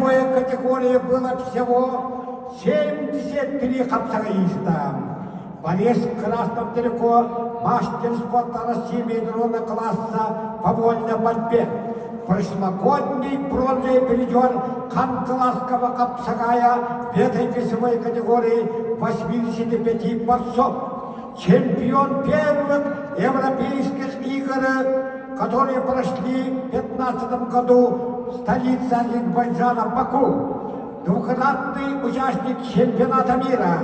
весовой категории было всего 73 капсагаиста. Борец в красном трико, мастер спорта России международного класса по вольной борьбе. Прошлогодний бронзовый призер Канкласского капсагая в этой весовой категории 85 борцов. Чемпион первых европейских игр, которые прошли в 2015 году в столице Азербайджана Баку. Двукратный участник чемпионата мира,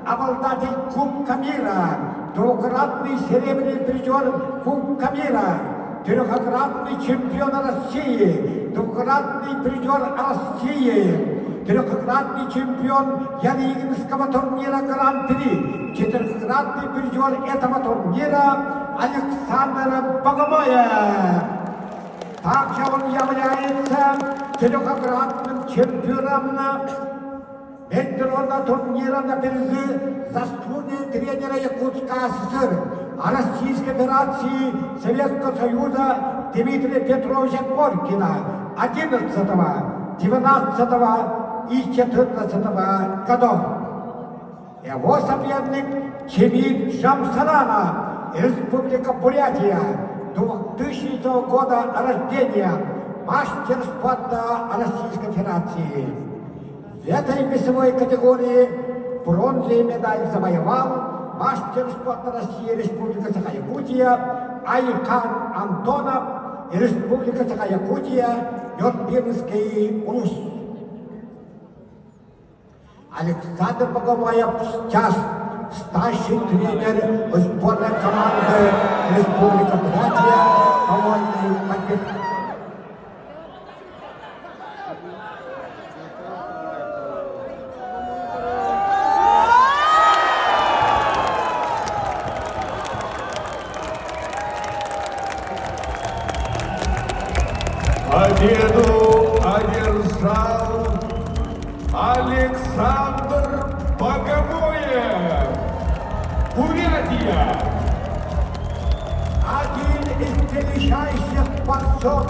обладатель Кубка мира, двукратный серебряный призер Кубка мира, трехкратный чемпион России, двукратный призер России, трехкратный чемпион Ялинского турнира Гран-при, четырехкратный призер этого турнира Александр Богомолов. Также он является трехкратным чемпионом международного турнира на призы заслуженного тренера Якутской ССР, а Российской Федерации Советского Союза Дмитрия Петровича Коркина 11, 12 и 14 годов. Его соперник Чемир Шамсарана, Республика Бурятия, 2000 года рождения, мастер спорта Российской Федерации. В этой весовой категории бронзовую медаль завоевал мастер спорта России Республика Саха-Якутия Айкан Антонов и Республика Саха-Якутия Йорбинский улус. Александр Богомолов сейчас старший тренер сборной команды Республика Бурятия по вольной борьбе. Победу одержал Александр Богомолов, Бурятия. Один из величайших борцов